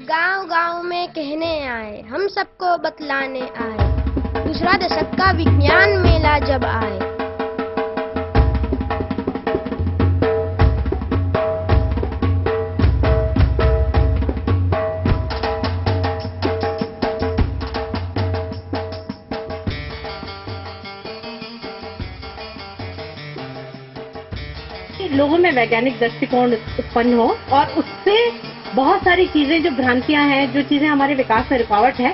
गांव-गांव में कहने आए, हम सबको बतलाने आए, दूसरा दशक का विज्ञान मेला जब आए। लोगों में वैज्ञानिक दृष्टिकोण उत्पन्न हो और उससे बहुत सारी चीजें जो भ्रांतियां हैं, जो चीजें हमारे विकास में रुकावट है,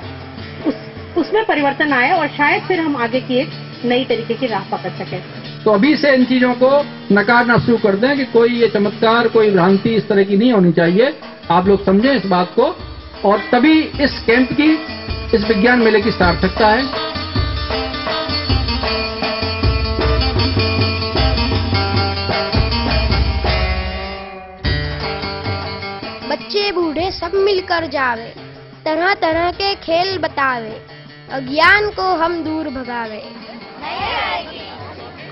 उसमें परिवर्तन आए और शायद फिर हम आगे की एक नई तरीके की राह पकड़ सकें। तो अभी से इन चीजों को नकारना शुरू कर दें कि कोई ये चमत्कार, कोई भ्रांति इस तरह की नहीं होनी चाहिए। आप लोग समझें इस बात को, और तभी इस कैंप की, इस विज्ञान मेले की सार्थकता है। बच्चे बूढ़े सब मिलकर जावे, तरह तरह के खेल बतावे, अज्ञान को हम दूर भगावे।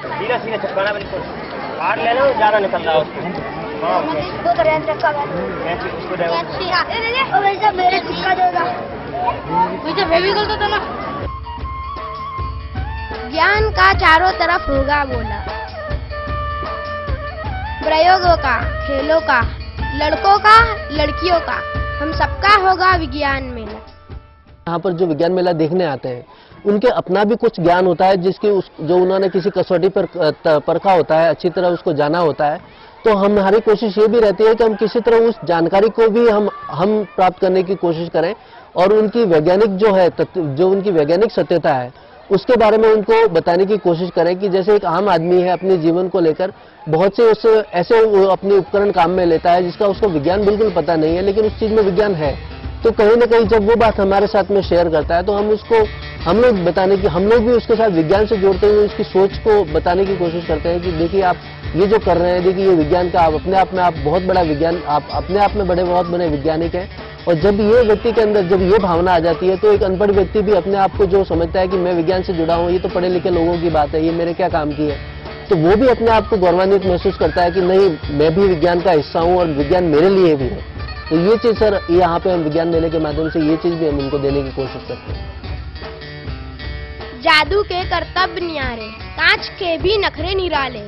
सीधा सीधा चिपकाना, बिल्कुल काट लेना, ज्यादा निकल रहा है उसको। ज्ञान का चारों तरफ होगा बोला, प्रयोगों का, खेलों का, लड़कों का, लड़कियों का, हम सबका होगा विज्ञान मेला। यहाँ पर जो विज्ञान मेला देखने आते हैं, उनके अपना भी कुछ ज्ञान होता है, जो उन्होंने किसी कसौटी पर परखा होता है, अच्छी तरह उसको जाना होता है। तो हमारी कोशिश ये भी रहती है कि हम किसी तरह उस जानकारी को भी हम प्राप्त करने की कोशिश करें और उनकी वैज्ञानिक जो उनकी वैज्ञानिक सत्यता है, उसके बारे में उनको बताने की कोशिश करें कि जैसे एक आम आदमी है, अपने जीवन को लेकर बहुत से ऐसे अपने उपकरण काम में लेता है जिसका उसको विज्ञान बिल्कुल पता नहीं है, लेकिन उस चीज में विज्ञान है। तो कहीं ना कहीं जब वो बात हमारे साथ में शेयर करता है, तो हम लोग भी उसके साथ विज्ञान से जोड़ते हुए उसकी सोच को बताने की कोशिश करते हैं कि देखिए आप ये जो कर रहे हैं, देखिए ये विज्ञान का आप अपने आप में आप बहुत बड़ा विज्ञान, आप अपने आप में बहुत बड़े वैज्ञानिक हैं। और जब ये व्यक्ति के अंदर जब ये भावना आ जाती है, तो एक अनपढ़ व्यक्ति भी अपने आप को जो समझता है कि मैं विज्ञान से जुड़ा हूँ, ये तो पढ़े लिखे लोगों की बात है, ये मेरे क्या काम की है, तो वो भी अपने आप को गौरवान्वित महसूस करता है कि नहीं, मैं भी विज्ञान का हिस्सा हूँ और विज्ञान मेरे लिए भी है। तो ये चीज सर, यहाँ पे हम विज्ञान मेले के माध्यम से ये चीज भी हम उनको देने की कोशिश करते हैं। जादू के करतब न्यारे, कांच के भी नखरे निराले,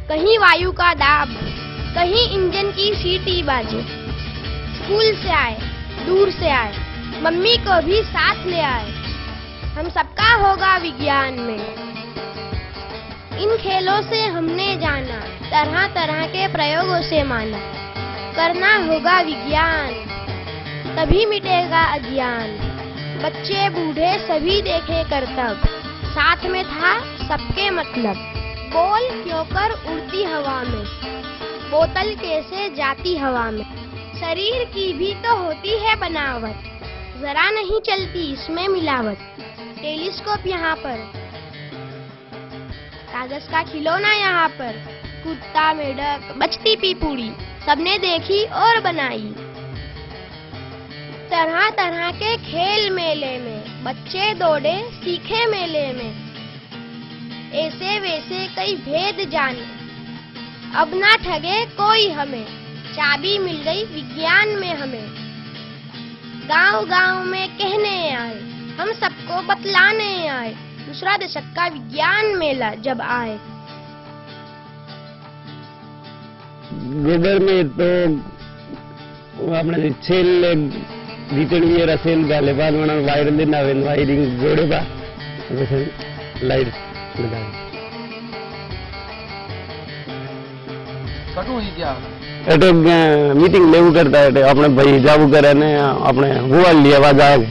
कहीं वायु का दाब, कहीं इंजन की सीटी बाजे। स्कूल से आए, दूर से आए, मम्मी को भी साथ ले आए, हम सबका होगा विज्ञान में। इन खेलों से हमने जाना, तरह तरह के प्रयोगों से माना, करना होगा विज्ञान, तभी मिटेगा अज्ञान। बच्चे बूढ़े सभी देखे करतब, साथ में था सबके मतलब। बोल क्यों कर उड़ती हवा में, बोतल कैसे जाती हवा में। शरीर की भी तो होती है बनावट, जरा नहीं चलती इसमें मिलावट। टेलीस्कोप यहाँ पर, कागज का खिलौना यहाँ पर, कुत्ता मेढक बचती पीपूड़ी, सबने देखी और बनाई। तरह तरह के खेल मेले में, बच्चे दौड़े सीखे मेले में, ऐसे वैसे कई भेद जाने, अब ना ठगे कोई हमें, चाबी मिल गई विज्ञान में हमें। गांव गांव में कहने आए, हम सबको बतलाने आए, दूसरा दशक का विज्ञान मेला जब आए। गोबर में तो अपने छेल बीतड़ी रसेल गाले बाद में वायरिंग जोड़े बा लाइट कटू ही क्या एटे मीटिंग लेवू करता है अपने भाई जाबू करे ने अपने हुआ लिया आवाज आए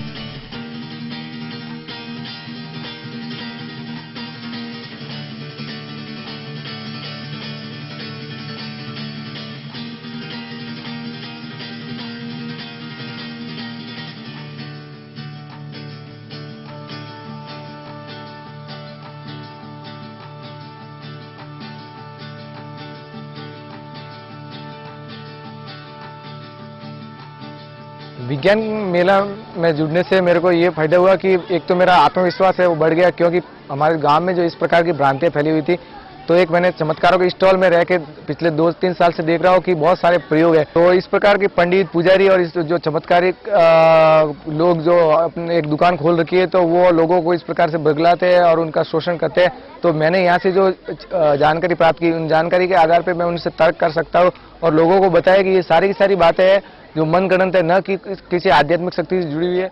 विज्ञान मेला में जुड़ने से मेरे को ये फायदा हुआ कि एक तो मेरा आत्मविश्वास है वो बढ़ गया, क्योंकि हमारे गांव में जो इस प्रकार की भ्रांतियां फैली हुई थी, तो एक मैंने चमत्कारों के स्टॉल में रह के पिछले 2-3 साल से देख रहा हूँ कि बहुत सारे प्रयोग है। तो इस प्रकार के पंडित पुजारी और इस जो चमत्कारिक लोग जो अपने एक दुकान खोल रखी है, तो वो लोगों को इस प्रकार से बगलाते हैं और उनका शोषण करते हैं। तो मैंने यहाँ से जो जानकारी प्राप्त की, उन जानकारी के आधार पर मैं उनसे तर्क कर सकता हूँ और लोगों को बताया कि ये सारी की सारी बातें हैं जो मनगढ़ंत है, न कि किसी आध्यात्मिक शक्ति से जुड़ी हुई है।